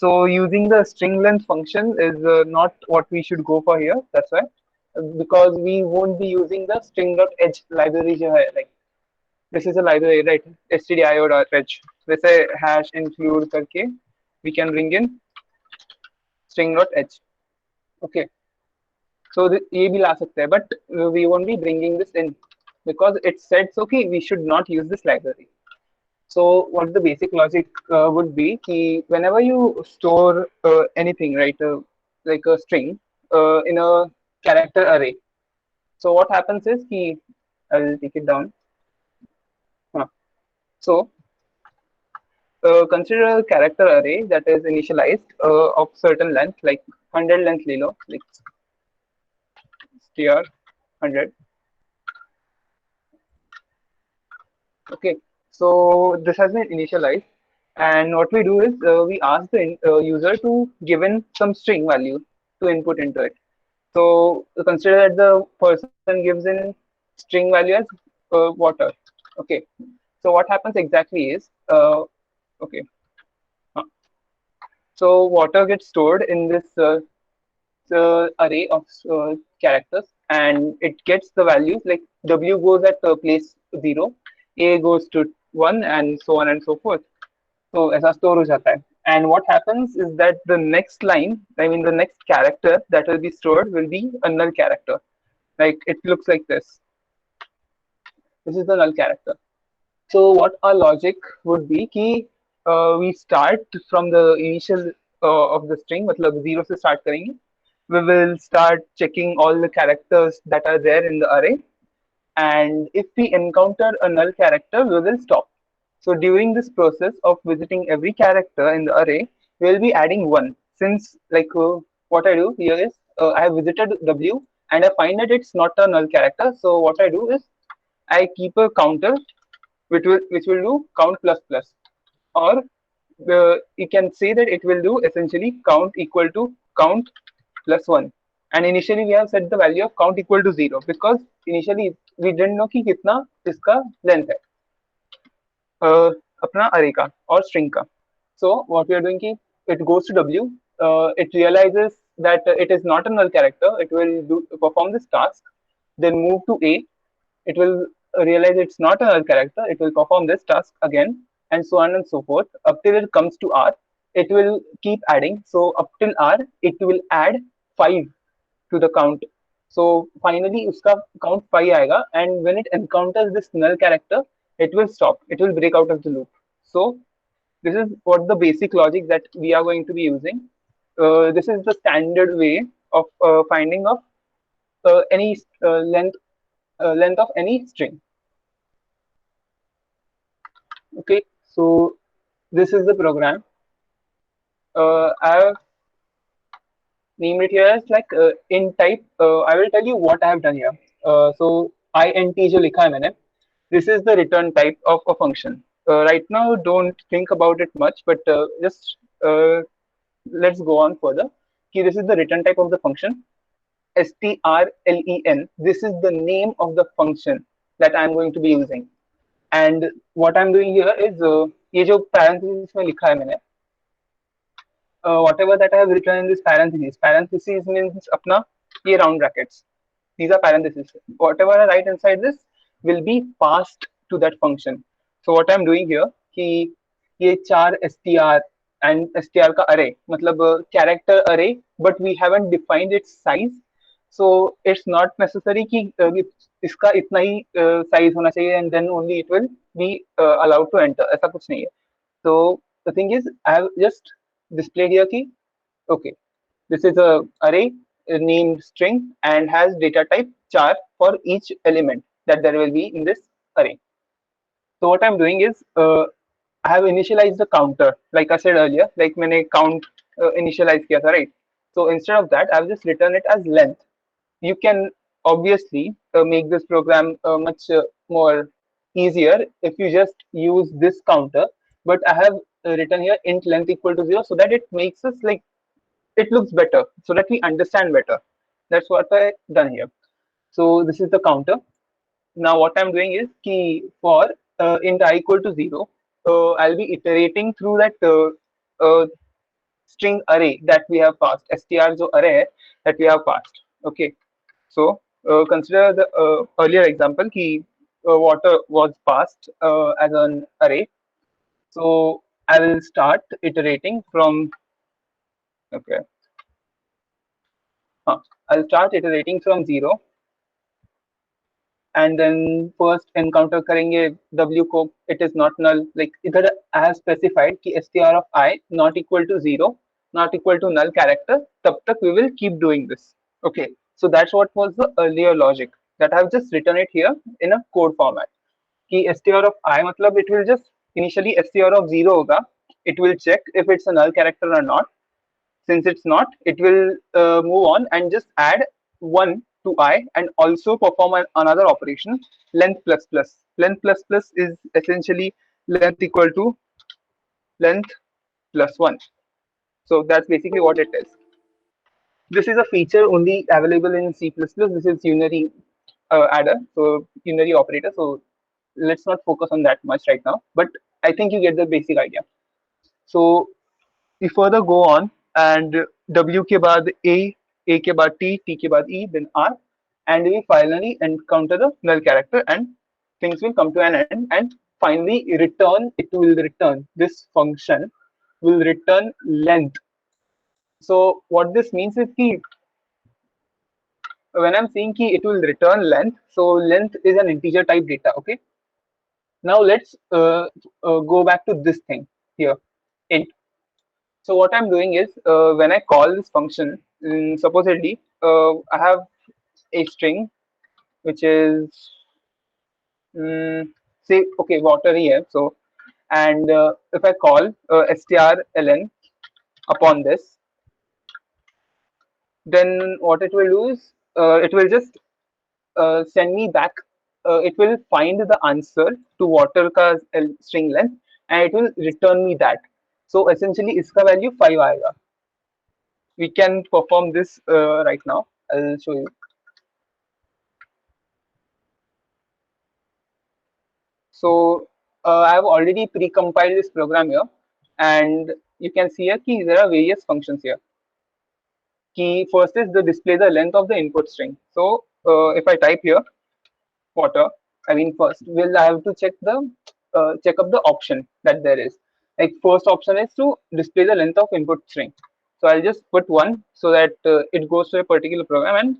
So using the string length function is not what we should go for here. That's why, because we won't be using the string.h library. जो है, like this is a library, right? stdio.h. वैसे hash include करके we can bring in string.h. Okay. So ये भी ला सकते हैं, but we won't be bringing this in because it said so कि we should not use this library. So what the basic logic would be कि whenever you store anything, right, like a string in a character array. So what happens is कि I'll take it down. So consider a character array that is initialized of certain length, like 100 length ले लो, like str 100. Okay, so this has been initialized, and what we do is we ask the user to give in some string value to input into it. So consider that the person gives in string value as water. Okay, so what happens exactly is okay, uh, so water gets stored in this array of characters, and it gets the values like W goes at place 0, A goes to 1, and so on and so forth. So ऐसा store हो जाता है. And what happens is that the next line, I mean the next character that will be stored will be a null character. Like it looks like this. This is the null character. So what our logic would be कि we start from the initial of the string, मतलब 0 से start करेंगे. We will start checking all the characters that are there in the array, and if we encounter a null character, we will stop. So during this process of visiting every character in the array, we will be adding one. Since like what I do here is I have visited W and I find that it's not a null character. So what I do is I keep a counter which will do count plus plus, or you can say that it will do essentially count equal to count plus 1. And initially we have set the value of count equal to 0 because initially we didn't know कि कितना इसका length है अपना array का और string का. So what we are doing कि it goes to W, it realizes that it is not a null character, it will perform this task, then move to A, it will realize it's not a null character, it will perform this task again, and so on and so forth up till it comes to R. It will keep adding. So up till R, it will add 5 to the count. So finally, uska count 5 आएगा, and when it encounters this null character, it will stop. It will break out of the loop. So this is what the basic logic that we are going to be using. This is the standard way of finding of any length of any string. Okay, so this is the program. I have named it here as like int type. I will tell you what I have done here. So int जो लिखा है मैंने, this is the return type of a function. Right now, don't think about it much, but just let's go on further. Okay, this is the return type of the function. strlen. This is the name of the function that I'm going to be using. And what I'm doing here is ये जो parentheses में लिखा है मैंने, whatever that I have written in this parentheses. Parentheses means अपना ये round brackets. These are parentheses. Whatever I write inside this will be passed to that function. So what I'm doing here कि ये चार str and str का array, मतलब character array, but we haven't defined its size. So it's not necessary कि इसका इतना ही size होना चाहिए and then only it will be allowed to enter. ऐसा कुछ नहीं है. So the thing is, I have just displayed here कि okay, this is a array named string and has data type char for each element that there will be in this array. So what I'm doing is I have initialized the counter, like I said earlier, like मैंने count initialize किया था, right? So instead of that, I've just written it as length. You can obviously make this program much more easier if you just use this counter, but I have written here int length equal to 0 so that it makes us like it looks better, so that we understand better. That's what I done here. So this is the counter. Now what I'm doing is key for int I equal to 0, I'll be iterating through that string array that we have passed. str जो array है that we have passed. Okay. So consider the earlier example कि water was passed as an array. So I will start iterating from okay. I'll start iterating from 0 and then first encounter करेंगे w को it is not null like इधर I have specified कि str of I not equal to 0 not equal to null character तब तक we will keep doing this. Okay, so that's what was the earlier logic that I have just written it here in a code format कि str of I मतलब it will just initially str of 0 होगा, it will check if it's a null character or not. Since it's not, it will move on and just add 1 to I and also perform another operation, length plus plus. Length plus plus is essentially length equal to length plus 1. So that's basically what it is. This is a feature only available in C++. This is unary adder, so unary operator. So let's not focus on that much right now, but I think you get the basic idea. So we further go on and W के बाद A के बाद T के बाद E, then R, and we finally encounter the null character and things will come to an end and finally it will return, this function will return length. So what this means is कि when I'm saying कि it will return length, so length is an integer type data, okay? Now let's go back to this thing here, int. So what I'm doing is when I call this function, supposedly I have a string which is say okay water here. So and if I call strlen upon this, then what it will do is it will just send me back. It will find the answer to water का string length and it will return me that. So essentially इसका value 5 आएगा. We can perform this right now. I'll show you. So I have already pre-compiled this program here, and you can see here कि there are various functions here. Key first is the display the length of the input string. So if I type here water, I mean first will I have to check up the option that there is. Like first option is to display the length of input string. So I'll just put 1 so that it goes to a particular program and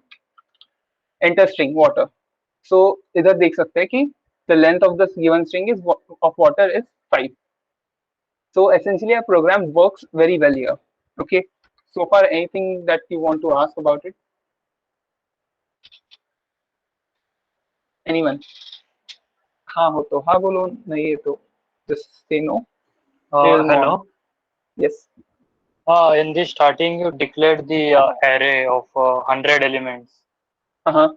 enter string water. So इधर देख सकते हैं कि the length of the given string is of water is 5. So essentially our program works very well here. Okay, so far anything that you want to ask about it? Anyone? हाँ हो तो हाँ बोलो, नहीं है तो just say no. We will move on. Hello. Yes. In the starting, you declared the array of 100 elements. Uh-huh.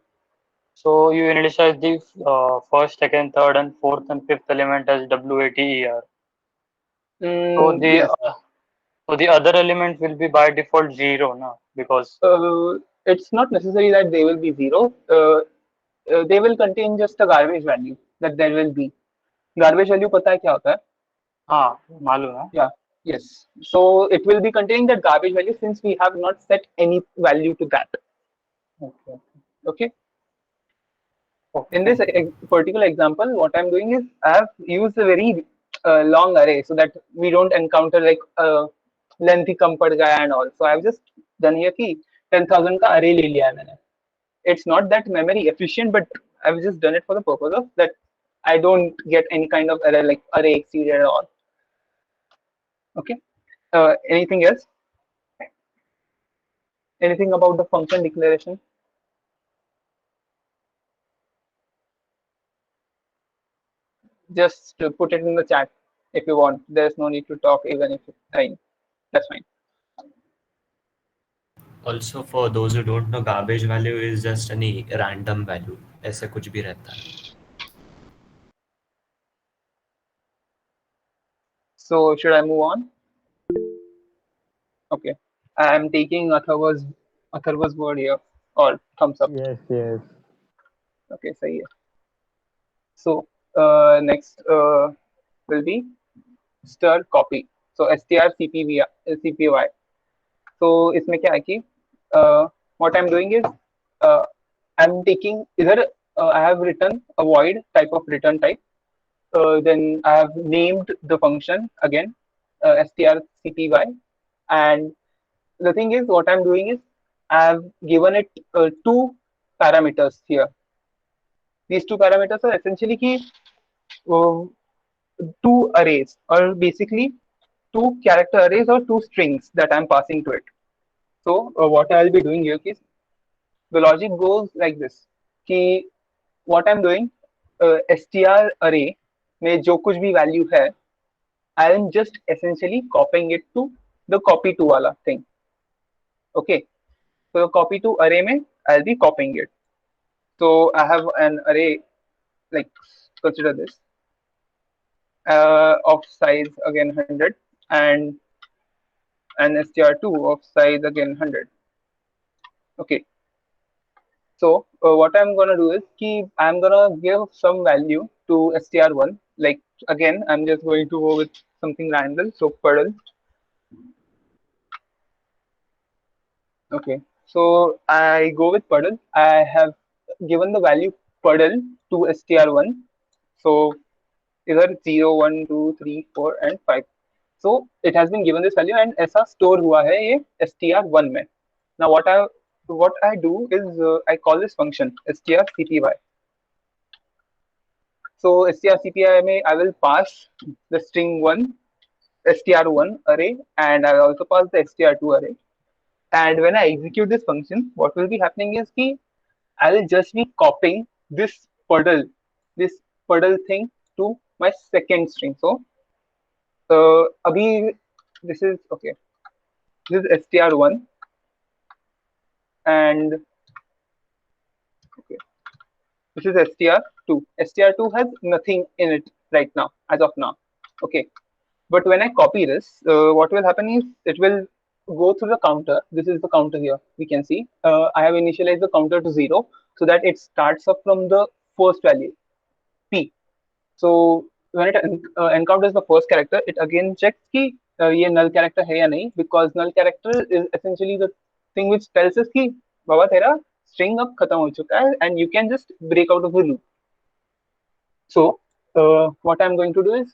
So you initialize the first, second, third, and fourth and fifth element as WATER. Yes. So the other element will be by default 0, no? Because It's not necessary that they will be 0. They will contain just a garbage value that there will be. Garbage value पता है क्या होता है? हाँ मालूम है. Yeah. Yes. So it will be containing that garbage value since we have not set any value to that. Okay. Okay. Okay. In this particular example, what I'm doing is I have used a very long array so that we don't encounter like lengthy कम पड़ गया and all. So I've just done here कि 10,000 का array ले लिया है मैंने. It's not that memory efficient, but I've just done it for the purpose of that I don't get any kind of error like array exceeded or all. Okay. Anything else? Anything about the function declaration? Just put it in the chat if you want. There's no need to talk even if it's fine. That's fine. Also, for those who don't know, garbage value is just any random value. ऐसे कुछ भी रहता है. So should I move on? Okay. I am taking Atharva's word here or thumbs up. Yes, yes. Okay, सही है. So next will be str copy. So str cpy. तो इसमें क्या है कि what I'm doing is uh, I'm taking either I have written a void type of return type. Then I have named the function again, strcpy. And the thing is, what I'm doing is I have given it two parameters here. These two parameters are essentially key, uh, two arrays, or basically two character arrays or two strings that I'm passing to it. So what I'll be doing here is the logic goes like this. कि what I'm doing, str array में जो कुछ भी value है, I am just essentially copying it to the copy to वाला thing. Okay, so the copy to array में I'll be copying it. So I have an array, like consider this, of size again 100 and an str2 of size again 100. Okay, so what I'm gonna do is I'm gonna give some value to str1. Like again, I'm just going to go with something random. So puddle. Okay, so I go with puddle. I have given the value puddle to str1. So either 0, 1, 2, 3, 4, and 5. So it has been given this value and ऐसा store हुआ है ये str1 में. Now what I do is I call this function strcpy. So strcpy में I will pass the string 1 str1 array and I will also pass the str2 array. And when I execute this function, what will be happening is कि I will just be copying this puddle thing to my second string. So abhi this is okay. This is str1 and okay, this is str2. Str2 has nothing in it right now as of now. Okay, but when I copy this, what will happen is it will go through the counter. This is the counter here. We can see I have initialized the counter to 0 so that it starts up from the first value p. So when it encounters the first character, it again checks कि ये null character है या नहीं, because null character is essentially the thing which tells us कि बाबा तेरा string अब खत्म हो चुका है and you can just break out of the loop. So what I'm going to do is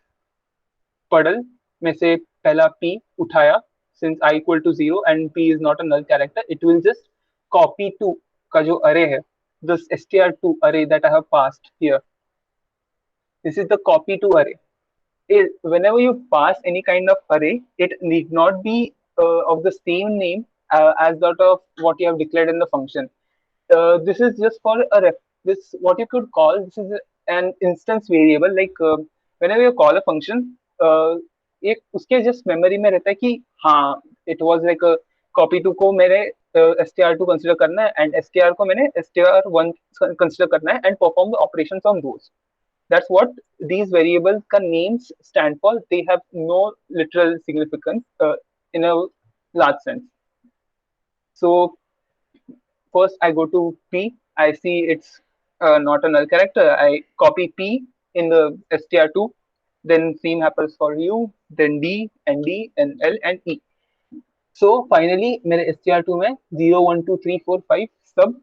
puddle में से पहला p उठाया, since I equal to 0 and p is not a null character, it will just copy 2 का जो array है, this str2 array that I have passed here. This is the copy to array. Whenever you pass any kind of array, it need not be of the same name as that of what you have declared in the function. This is just for a this what you could call, this is an instance variable. Like whenever you call a function, एक उसके just memory में रहता है कि हाँ it was like a copy to को मेरे str2 consider करना है and str को मैंने str1 consider करना है and perform the operations on those. That's what these variables ka names stand for. They have no literal significance in a large sense. So first I go to p. I see it's not a null character. I copy p in the str2. Then same happens for u. Then d and d and l and e. So finally मेरे str2 में 0, 1, 2, 3, 4, 5 सब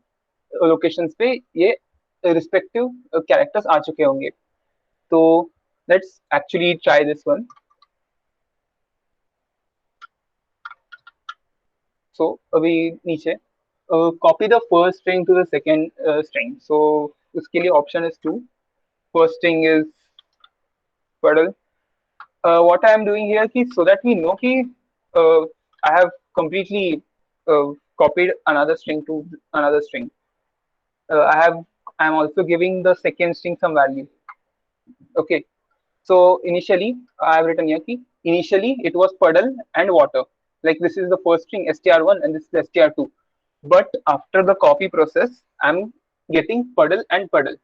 locations पे ये respective characters आ चुके होंगे. So let's actually try this one. So अभी नीचे copy the first string to the second string. So उसके लिए option is 2. First string is puddle. What I am doing here is so that we know कि I have completely copied another string to another string. I am also giving the second string some value. Okay. So initially, I have written here कि initially it was puddle and water. Like this is the first string str1 and this is str2. But after the copy process, I'm getting puddle and puddle.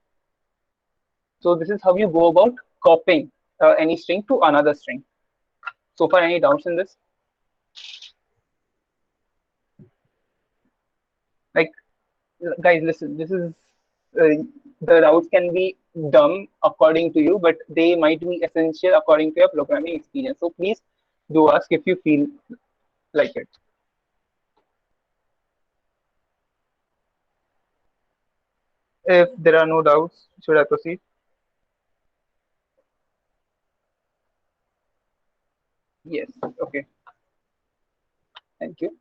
So this is how you go about copying any string to another string. So far, any doubts in this? Like, guys, listen. This is the doubts can be dumb according to you, but they might be essential according to your programming experience. So please do ask if you feel like it. If there are no doubts, should I proceed? Yes. Okay. Thank you.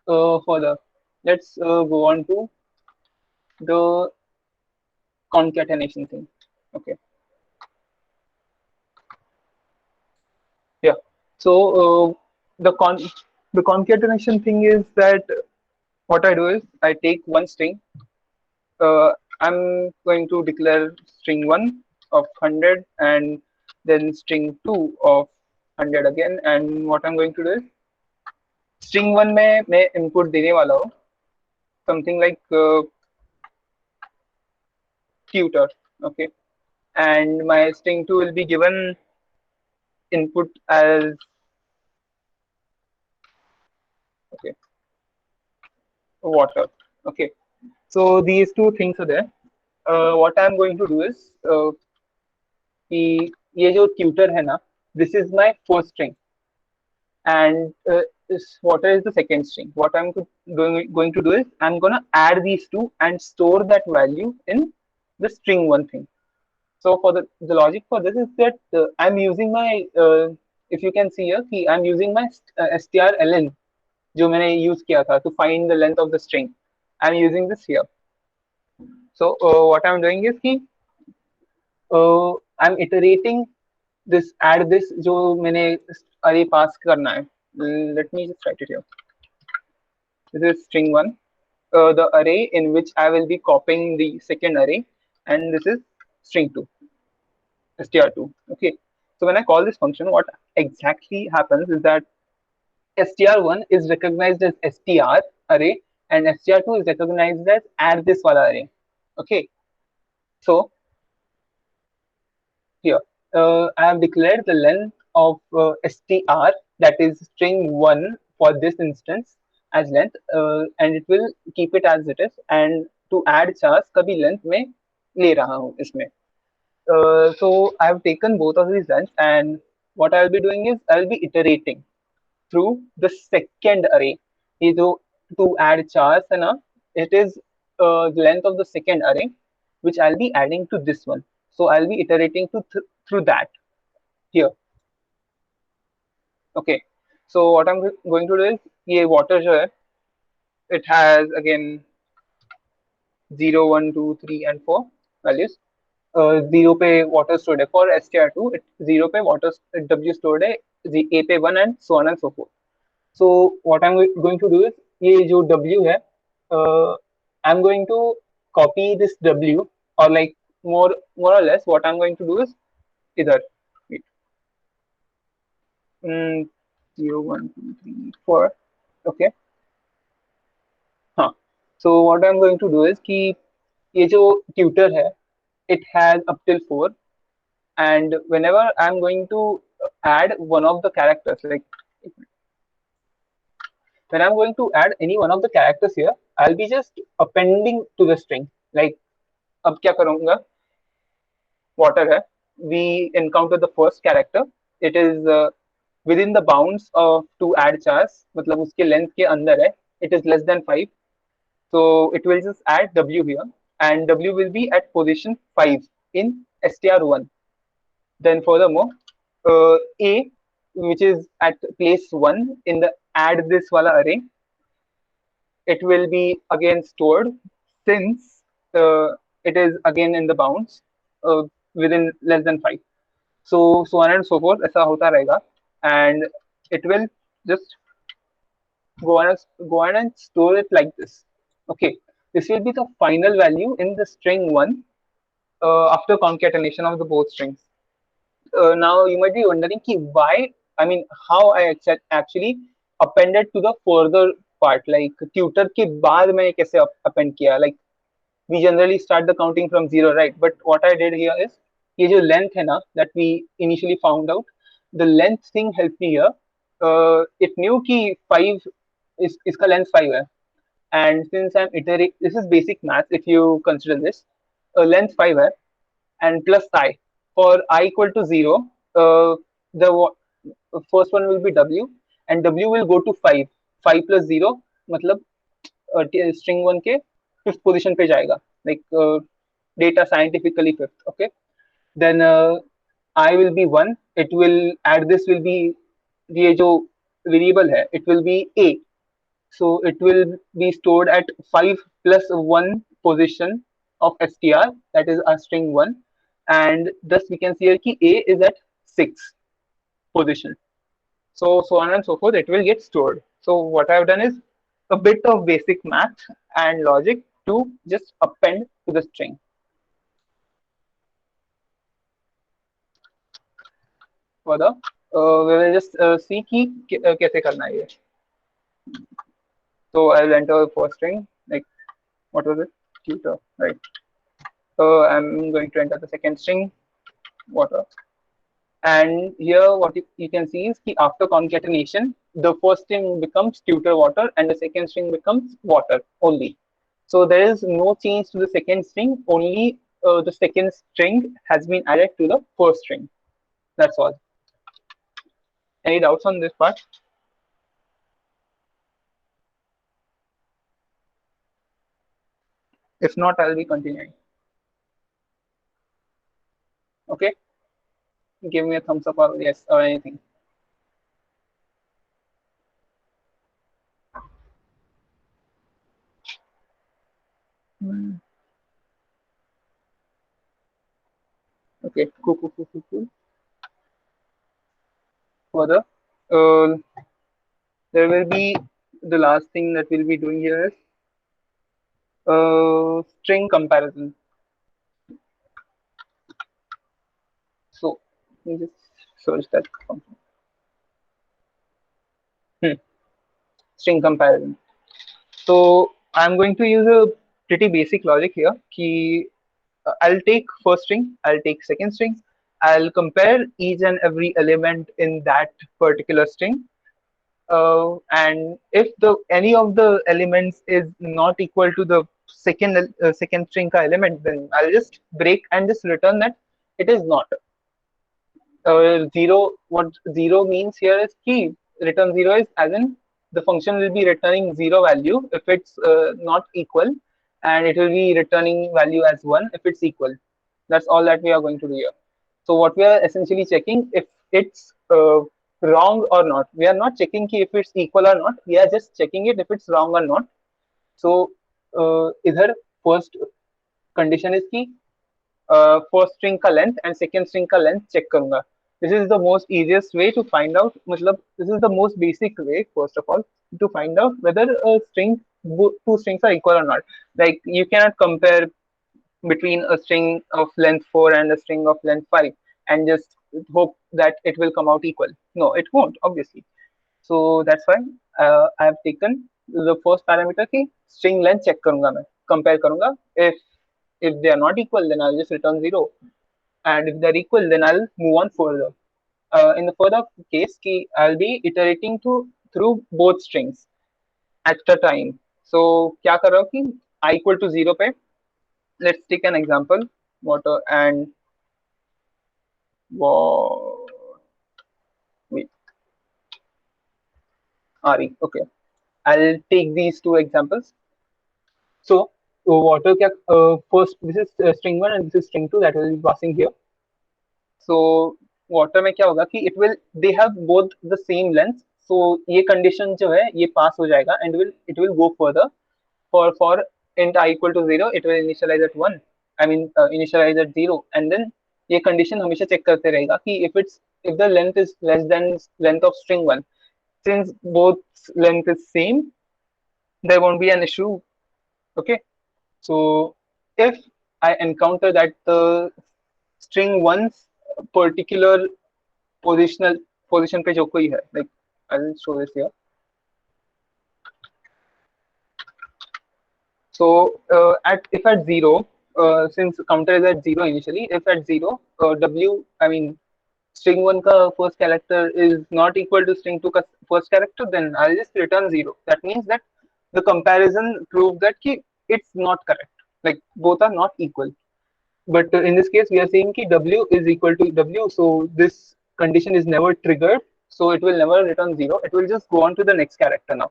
Further, let's go on to the concatenation thing. Okay. Yeah. So the concatenation thing is that what I do is I take one string. I'm going to declare string one of 100 and then string two of 100 again. And what I'm going to do is string one में मैं input देने वाला हूँ something like tutor. Okay. And my string two will be given input as okay water. Okay. So these two things are there. What I'm going to do is कि ये जो tutor है ना, this is my first string and this water is the second string. What I'm going to do is I'm gonna add these two and store that value in the string one thing. So for the logic for this is that I'm using my if you can see here कि I'm using my strlen जो मैंने use किया था to find the length of the string. I'm using this here. So what I'm doing is कि I'm iterating this add this जो मैंने array pass करना है. Let me just write it here. This is string one, the array in which I will be copying the second array, and this is string two, str2. Okay. So when I call this function, what exactly happens is that str1 is recognized as str array, and str2 is recognized as add this wala array. Okay. So here, I have declared the length of str, that is string 1 for this instance as length, and it will keep it as it is. And to add chars कभी length में ले रहा हूँ इसमें. So I have taken both of these lengths, and what I will be doing is I will be iterating through the second array. ये जो to add chars है ना, it is the length of the second array, which I'll be adding to this one. So I'll be iterating through that here. Okay. So what I'm going to do is ये water जो है, it has again 0, 1, 2, 3, and 4 values. 0 पे water stored है for str2, 0 पे water w stored है, a पे 1, and so on and so forth. So what I'm going to do is ये जो w है, I'm going to copy this w, or like more or less what I'm going to do is इधर wait, 0, 1, 2, 3, 4. Okay. हाँ. So what I'm going to do is कि ये जो tutor है, it has up till 4, and whenever I'm going to add one of the characters, like when I'm going to add any one of the characters here, I'll be just appending to the string. Like अब क्या करूँगा, water है, we encounter the first character, it is within the bounds of to add chars, मतलब उसके length के अंदर है, it is less than 5, so it will just add w here, and w will be at position 5 in str1. Then furthermore, a, which is at place 1 in the add this wala array, it will be again stored since it is again in the bounds within less than 5. So on and so forth ऐसा होता रहेगा, and it will just go on and store it like this. Okay, this will be the final value in the string 1 after concatenation of the both strings. Now you might be wondering ki why, I mean how I actually appended to the further part, like tutor के बाद मैंने कैसे append किया. Like we generally start the counting from 0, right? But what I did here is ये जो length है ना, that we initially found out, the length thing helped me here. It knew कि 5 इसका length 5 है, and since I'm iterating, this is basic math if you consider this, length 5 है, and plus I. For I equal to 0, the first one will be w, and w will go to 5. 5 plus 0 मतलब string 1 के 5th position पे जाएगा. like data scientifically fifth. Okay, then I will be 1. It will add this will be ये जो variable है it will be a, so it will be stored at 5 plus 1 position of str, that is a string 1, and thus we can see here कि a is at 6 position. So on and so forth, it will get stored. So what I've done is a bit of basic math and logic to just append to the string. Further, we will just see कि कैसे करना है ये. So I'll enter for string, like what was it? Tutor, right? So I'm going to enter the second string, water. And here what you can see is that after concatenation, the first string becomes tutor water and the second string becomes water only. So there is no change to the second string, only the second string has been added to the first string. That's all. Any doubts on this part? If not, I'll be continuing. Okay, give me a thumbs up or yes or anything. Okay, cool. Further, uh, there will be the last thing that we'll be doing here is string comparison. So let me just search that function. String comparison. So I'm going to use a pretty basic logic here. I'll take first string, I'll take second string, I'll compare each and every element in that particular string. And if the any of the elements is not equal to the second string ka element, then I'll just break and just return that it is not. Zero, what zero means here is key. Return zero is as in the function will be returning zero value if it's not equal, and it will be returning value as one if it's equal. That's all that we are going to do here. So what we are essentially checking if it's wrong or not. We are not checking if it's equal or not. We are just checking it if it's wrong or not. So इधर first condition is कि first string का length and second string का length check करूंगा. This is the most easiest way to find out, मतलब this is the most basic way first of all to find out whether string two strings are equal or not. Like you cannot compare between a string of length 4 and a string of length 5 and just hope that it will come out equal. No, it won't, obviously. So that's why I have taken the first parameter की string length check करूंगा, मैं compare करूंगा. If they are not equal, then I'll just return 0, and if they're equal, then I'll move on further. In the further case ki I'll be iterating through both strings at a time. So क्या कर रहा हूँ कि I equal to 0 पे, let's take an example, water and wait, re. Okay, I'll take these two examples. So water क्या first this is string 1 and this is string 2 that will be passing here. So water में क्या होगा कि they have both the same length, so ये condition जो है ये pass हो जाएगा and it will go further for int I equal to 0, it will initialize at 1, I mean initialize at 0, and then ये condition हमेशा check करते रहेगा कि if the length is less than length of string 1, since both length is same, there won't be an issue. Okay, so if I encounter that the string 1's particular position पे जो कोई है, like I'll show this here. So if at 0, since counter is at 0 initially, if at 0 string 1 का first character is not equal to string 2 का first character, then I'll just return 0. That means that the comparison proves that it's not correct, like both are not equal. But in this case, we are saying that W is equal to W, so this condition is never triggered, so it will never return 0. It will just go on to the next character now,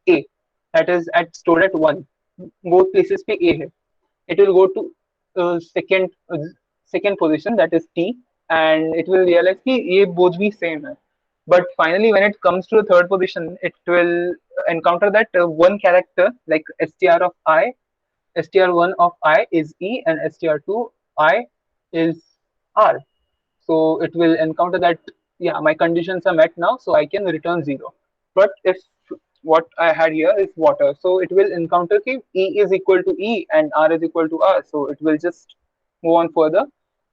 A, that is stored at 1. Both places पे A है. it will go to second position, that is t, and it will realize कि ये both be same है. But finally, when it comes to the third position, it will encounter that one character like str of I, str1 of I is e, and str2 I is r. So it will encounter that, yeah, my conditions are met now, so I can return 0. But if what I had here is water, so it will encounter ki e is equal to e and r is equal to r, so it will just move on further,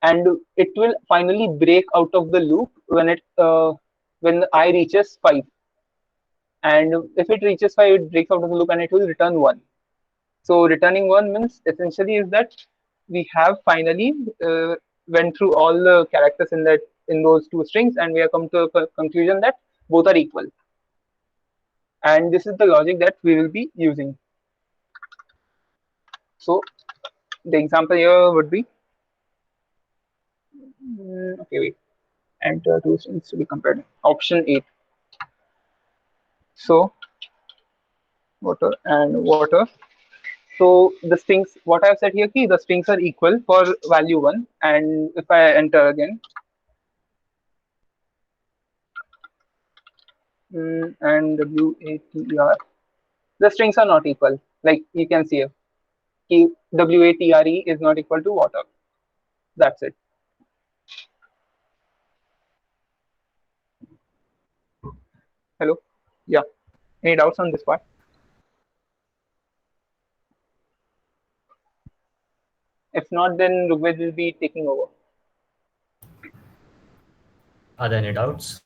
and it will finally break out of the loop when I reaches 5. And if it reaches 5, it breaks out of the loop and it will return 1. So returning 1 means essentially is that we have finally went through all the characters in those two strings, and we have come to a conclusion that both are equal. And this is the logic that we will be using. So the example here would be, okay, wait, enter two strings to be compared. Option 8. So water and water. So the strings, what I have said here, the strings are equal for value 1, and if I enter again, and water, the strings are not equal. Like you can see here, water is not equal to water. That's it. Hello? Yeah. Any doubts on this part? If not, then Rugved will be taking over. Are there any doubts?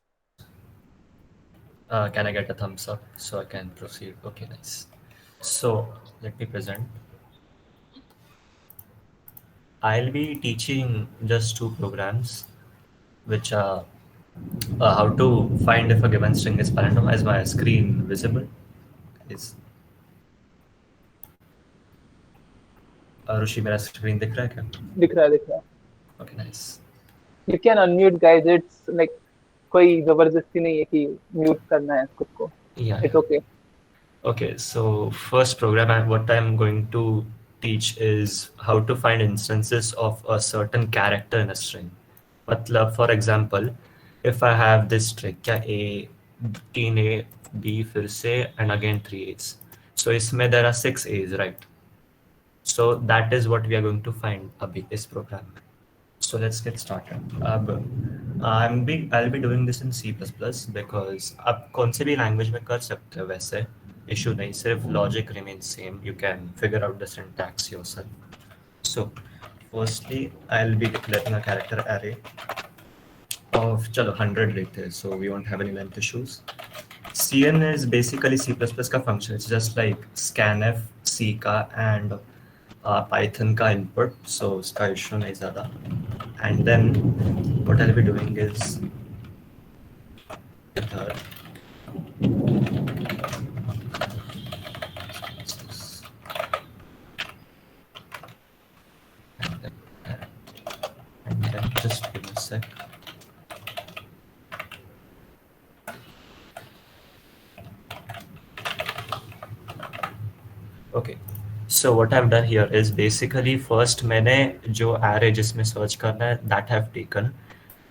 Can I get a thumbs up so I can proceed? Okay, nice. So let me present. I'll be teaching just two programs, which are how to find if a given string is parallel. Is my screen visible? Is ऋषि मेरा screen दिख रहा है क्या? दिख रहा है. Okay, nice. You can unmute, guys. It's like कोई जबरदस्ती नहीं है कि म्यूट करना है खुद को. Yeah, It's okay. Okay, so first program, what I'm going to teach is how to find instances of a certain character in a string. मतलब, for example, if I have this string, क्या A, 3A, B फिर से, and again 3A's. So इसमें there are 6 A's, right? So that is what we are going to find अभी इस program में. So let's get started. अब I'll be doing this in C++ because आप कौन से भी language में कर सकते हो वैसे. Issue नहीं, सिर्फ logic remains same. You can figure out the syntax yourself. So firstly, I'll be declaring a character array of चलो 100 लेते हैं, so we won't have any length issues. Cn is basically C++ का function. It's just like scanf, C का and Python का input, so इसका issue नहीं ज़्यादा. And then what I'll be doing is and then just give me a sec. Okay, so what I've done here is basically first मैंने जो array जिसमें search करना है that I've taken,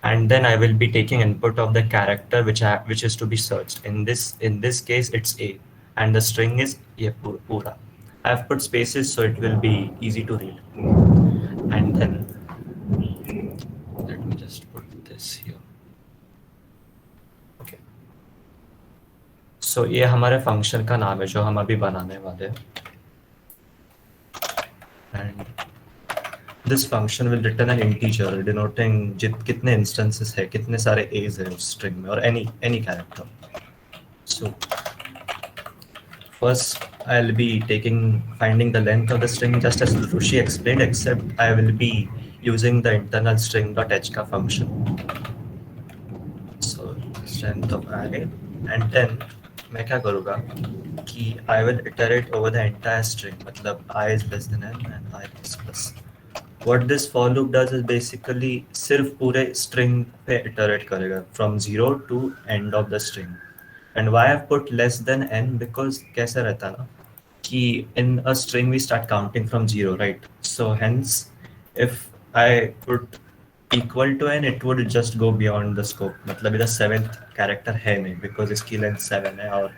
and then I will be taking input of the character which is to be searched. In this case it's A, and the string is ये पूरा. I've put spaces so it will be easy to read. And then let me just put this here. Okay. So ये हमारे function का नाम है जो हम अभी बनाने वाले हैं. And this function will return an integer denoting कितने instances है, कितने सारे A's है उस string में, or any character. So first I'll be finding the length of the string just as Rushi explained, except I will be using the internal string.h का function. So strength of array, and then मैं क्या करूँगा कि I will iterate over the entire string, मतलब I is less than n and I is plus. What this for loop does is basically सिर्फ पूरे string पे iterate करेगा from 0 to end of the string. And why I've put less than n, because कैसा रहता है ना key in a string we start counting from zero, right? So hence, if I put equal to n, it would just go beyond the scope. मतलब इधर seventh character है नहीं because इसकी length 7 है और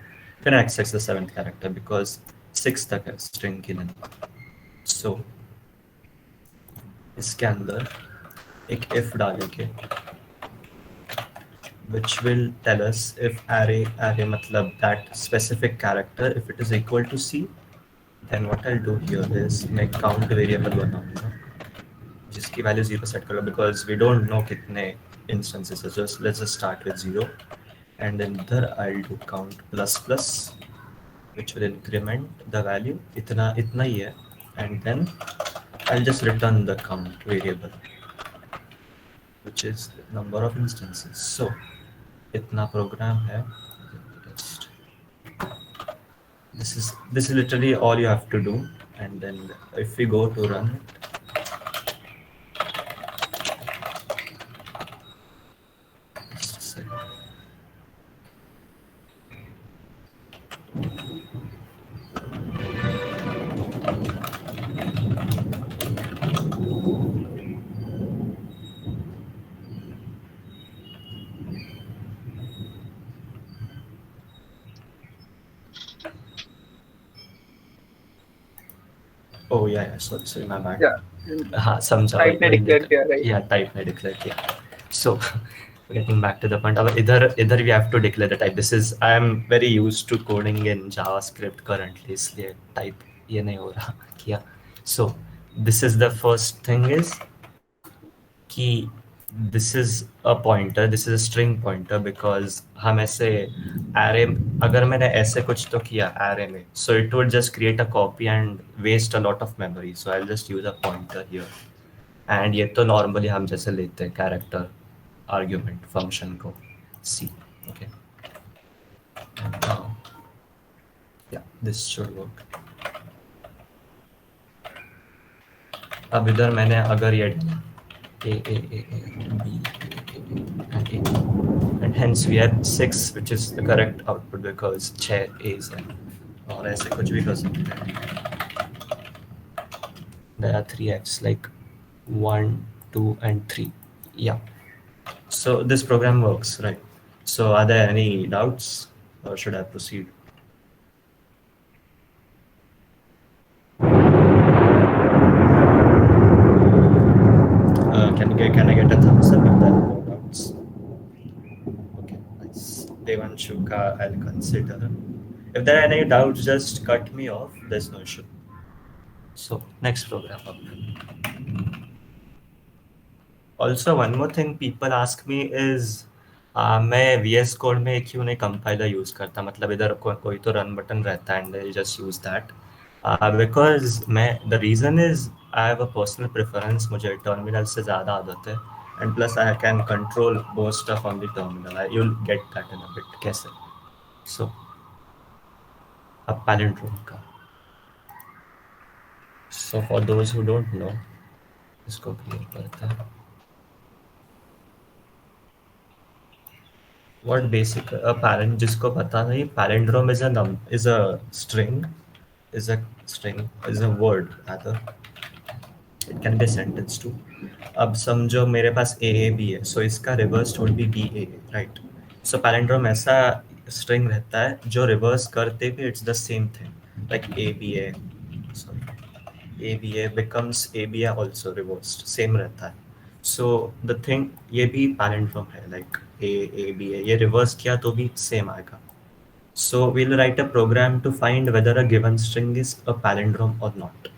फिर access the seventh character because 6 तक है string की length. So इसके अंदर एक if डालेंगे which will tell us if array मतलब that specific character if it is equal to c, then what I'll do here is मैं count variable बनाऊंगा जिसकी वैल्यू 0 सेट करो because we don't know कितने instances है. Just let's just start with 0 and then there I'll do count plus plus which will increment the value इतना इतना ही है and then I'll just return the count variable which is the number of instances. So इतना program है. Just this is literally all you have to do, and then if we go to run it, just a second. Oh yeah, sorry, my bad. Yeah, हाँ समझा type ने वही declare किया, right? yeah, type ने declare किया. So getting back to the point, अब इधर we have to declare the type. This is I am very used to coding in JavaScript currently, इसलिए type ये नहीं हो रहा किया. So this is the first thing is कि this is a pointer, this is a string pointer because हम ऐसे array अगर मैंने ऐसे कुछ तो किया array में, so it would just create a copy and waste a lot of memory, so I'll just use a pointer here. And ये तो normally हम जैसे लेते हैं character argument function को c. Okay, and now yeah, this should work. अब इधर मैंने अगर ये a b and a, and hence we have 6 which is the correct output because 6 a's हैं और ऐसे कुछ भी कर सकते हैं. There are 3 f's like 1 2 and 3. Yeah, so this program works, right? So are there any doubts or should I proceed? Can I get a thumbs up if there are no doubts? Okay, nice. Devanshuka, I'll consider. If there are any doubts, just cut me off. There's no issue. So next program up. Also, one more thing people ask me is मैं VS Code में क्यों नहीं compiler use करता, मतलब इधर कोई तो run button रहता है and I just use that. Because मैं the reason is I have a personal preference, मुझे terminal से ज़्यादा आदत है and plus I can control most stuff on the terminal. You'll get that in a bit. कैसे? So अब palindrome का. So for those who don't know, इसको clear करता है. What basic जिसको पता नहीं, palindrome is a string, is a word rather. It can be a sentence too. अब समझो मेरे पास A B है, so इसका reverse would be B A, right? So palindrome ऐसा string रहता है जो reverse करते भी it's the same thing, like A B A, sorry, A B A becomes A B A also reversed, same रहता है. So the thing ये भी palindrome है, like A B A ये reverse किया तो भी same आएगा. So we'll write a program to find whether a given string is a palindrome or not.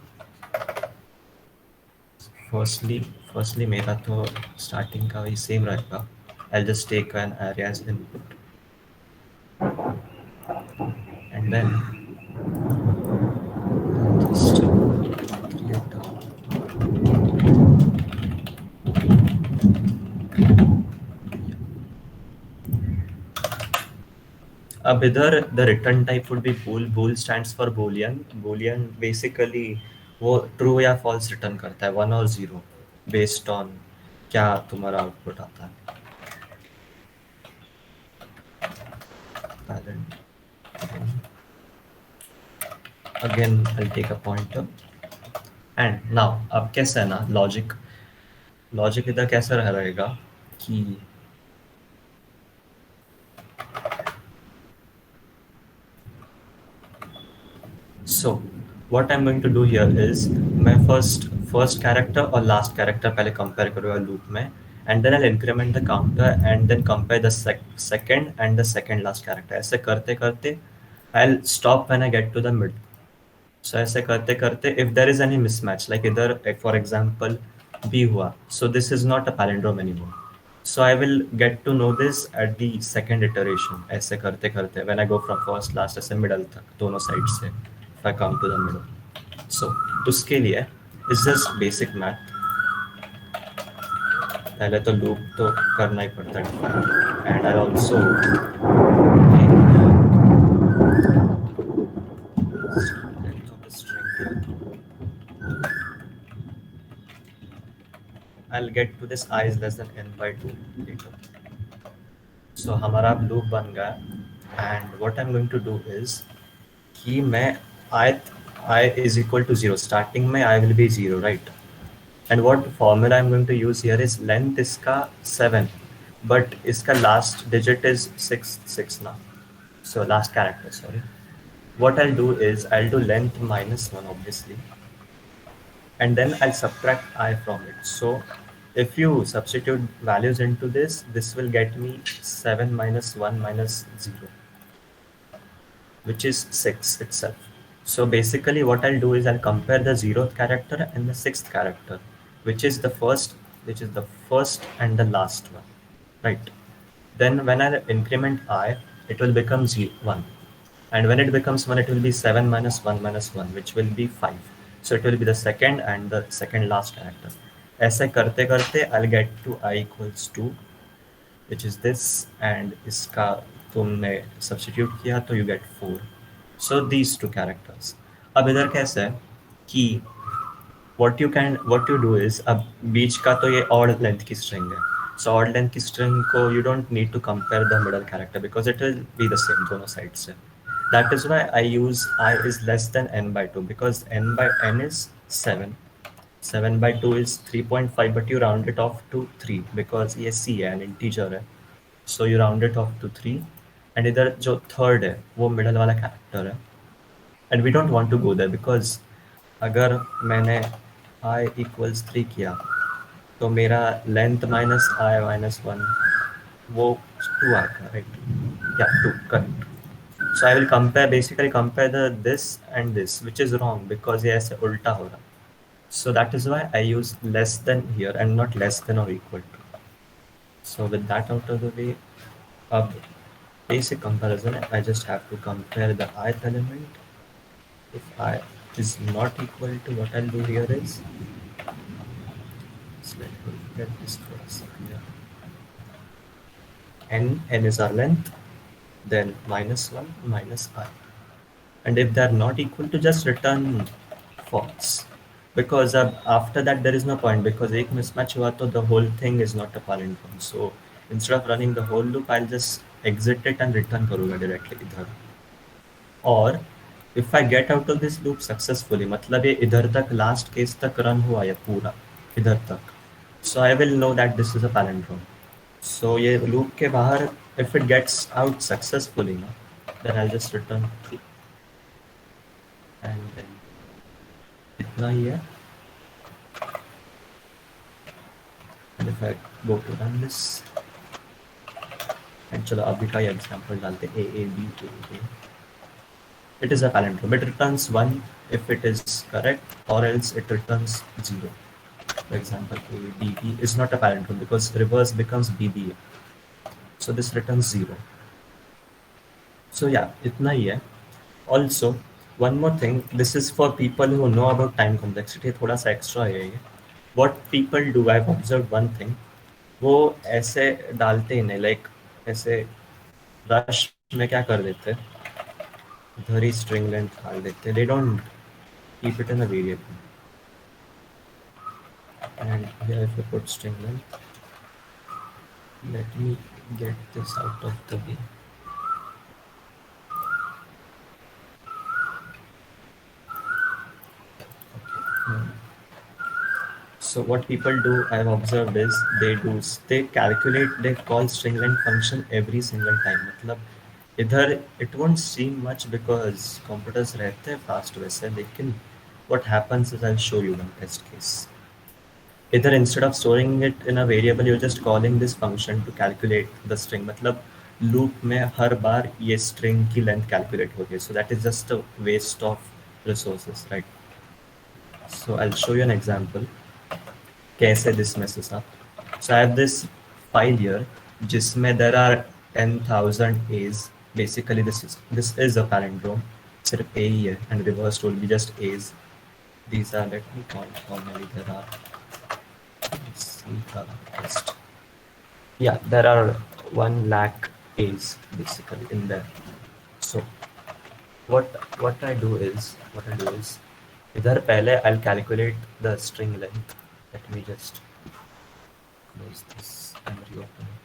Firstly मेरा तो starting का वही same रहेगा. I'll just take an array as input and then just create a अब इधर the return type would be bool. Bool stands for boolean. Boolean basically वो true या false return करता है, 1 और 0 based on क्या तुम्हारा output आता है. again I'll take a pointer. And now अब कैसा है ना लॉजिक, लॉजिक इधर कैसा रहेगा कि so what I'm going to do here is मैं first character और last character पहले compare करूँगा loop में, and then I'll increment the counter and then compare the second and the second last character. ऐसे करते करते I'll stop when I get to the middle. So ऐसे करते करते if there is any mismatch like इधर for example B हुआ, so this is not a palindrome anymore. So I will get to know this at the second iteration. ऐसे करते करते when I go from first last ऐसे middle तक दोनों side से if I come to the middle. So उसके लिए is just basic math. पहले तो loop तो करना ही पड़ता है and I also length of the string here. I'll get to this I is less than n by 2 later. So हमारा अब loop बन गया and what I'm going to do is कि मैं I is equal to 0 starting में I will be 0 right, and what formula I'm going to use here is length इसका 7 but इसका last digit is 6 now, so last character sorry. What I'll do is I'll do length minus 1 obviously, and then I'll subtract I from it. So if you substitute values into this will get me 7 minus 1 minus 0, which is 6 itself. So basically what I'll do is I'll compare the 0th character and the 6th character, which is the first, and the last one, right? Then when I increment I, it will become 1. And when it becomes 1, it will be 7 minus 1, which will be 5. So it will be the second and the second last character. ऐसे करते करते I'll get to I equals 2, which is this, and इसका तुमने substitute किया तो you get 4. So these two characters. अब इधर कैसे है कि what you do is अब बीच का तो ये odd length की string है. So odd length की string को you don't need to compare the middle character because it will be the same दोनों sides से. That is why I use I is less than n by 2 because n is 7. 7 by 2 is 3.5 but you round it off to 3 because ये c है, an integer है. So you round it off to 3, and इधर जो third है वो middle वाला character है, and we don't want to go there because अगर मैंने I equals 3 किया तो मेरा length minus I minus 1 वो 2 आएगा right, yeah 2 correct. So I will basically compare the this and this, which is wrong because ये ऐसे उल्टा हो रहा. So that is why I use less than here and not less than or equal to. So with that out of the way, basic comparison, I just have to compare the ith element. If I is not equal to, what I'll do here is, so let me get this first clear. N is our length, then minus 1 minus I. And if they're not equal to, just return false. Because after that there is no point because एक mismatch हुआ तो the whole thing is not a palindrome. So instead of running the whole loop, I'll just exit it and return करूँगा directly इधर. और if I get out of this loop successfully, मतलब ये इधर तक last case तक run हुआ है पूरा इधर तक, so I will know that this is a palindrome. So ये loop के बाहर if it gets out successfully, then I'll just return true. And then इतना ही है. And if I go to run this, and चलो अभी का ये example डालते A A B A A. It is a palindrome. It returns 1 if it is correct, or else it returns 0. For example, A B B is not a palindrome because reverse becomes B B A. So this returns 0. So yeah, इतना ही है. Also, one more thing. This is for people who know about time complexity. थोड़ा सा extra है ये. What people do, I've observed one thing. वो ऐसे डालते ही नहीं, like ऐसे rush में क्या कर देते हैं, इधर ही string length डाल देते हैं. They don't keep it in a variable. And here if I put string length, let me get this out of the way. So what people do, I've observed, is they calculate, they call string length function every single time. मतलब इधर it won't seem much because computers रहते हैं fast वैसे, लेकिन what happens is I'll show you one test case. Either instead of storing it in a variable, you're just calling this function to calculate the string. मतलब loop में हर बार ये string की length calculate होगी. So that is just a waste of resources, right? So I'll show you an example. कैसे this messes up. So I have this file here जिसमें there are 10,000 A's. Basically this is a palindrome. सिर्फ A ही है and reversed will be just A's. These are, let me count how many there are. Let's see the list. Yeah, there are 1 lakh A's basically in there. So what I do is इधर पहले I'll calculate the string length. Let me just close this and reopen it.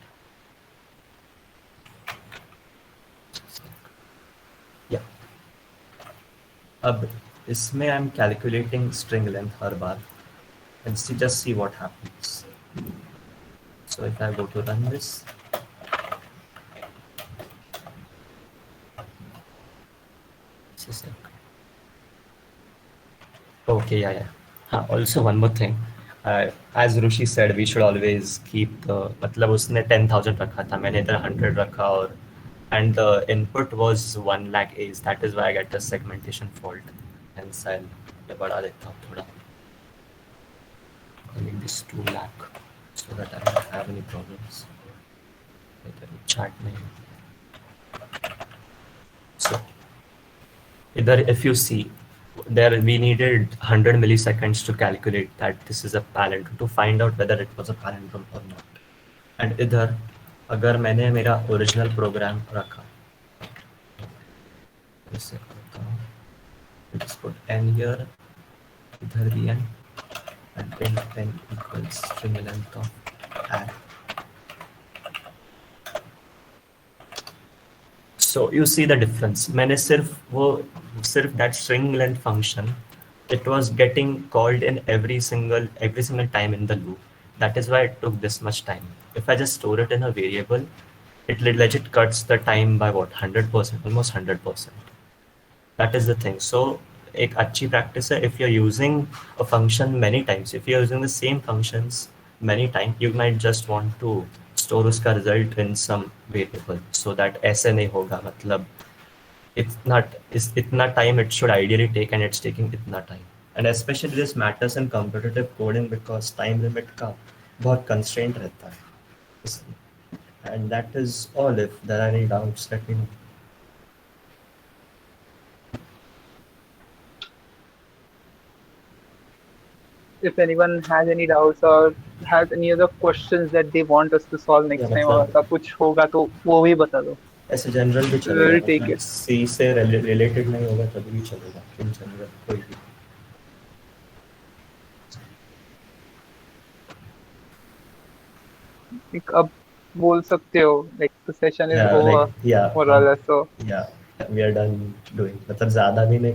Yeah. अब इसमें I'm calculating string length her bar and just see what happens. So if I go to run this, just a sec. Okay, yeah. Also one more thing. As Rushi said, we should always keep the, मतलब उसने 10,000 रखा था, मैंने इधर 100 रखा, और and the input was 1 lakh A's. That is why I get the segmentation fault. Hence I'll ये बढ़ा देता हूँ थोड़ा. I make this 2 lakh so that I don't have any problems. इधर chat में. So इधर if you see, there we needed 100 milliseconds to calculate that this is a palindrome, to find out whether it was a palindrome or not. And इधर अगर मैंने मेरा original program रखा, ऐसे करता हूँ, just put n here, इधर भी n, and int n equals string length of add. So you see the difference. मैंने सिर्फ that string length function, it was getting called in every single time in the loop. That is why it took this much time. If I just store it in a variable, it legit cuts the time by what, 100%, almost 100%. That is the thing. So एक अच्छी practice है, if you're using a function many times, if you're using the same functions many times, you might just want to store उसका result in some variable so that ऐसे नहीं होगा, मतलब इतना time it should ideally take and it's taking इतना time. And especially this matters in competitive coding because time limit का बहुत constraint रहता है. And that is all. If there are any doubts, let me know. If anyone has any doubts or has any other questions that they want us to solve next Yeah, time, और ऐसा कुछ होगा तो वो भी बता दो. ऐसे जनरल भी We will चलेगा, take मतलब it. सी से रिलेटेड नहीं होगा तभी भी चलेगा, इन जनरल कोई भी. Like, अब बोल सकते हो, like the session is Yeah, over like yeah, more or less. So yeah, we are done doing. मतलब ज़्यादा भी नहीं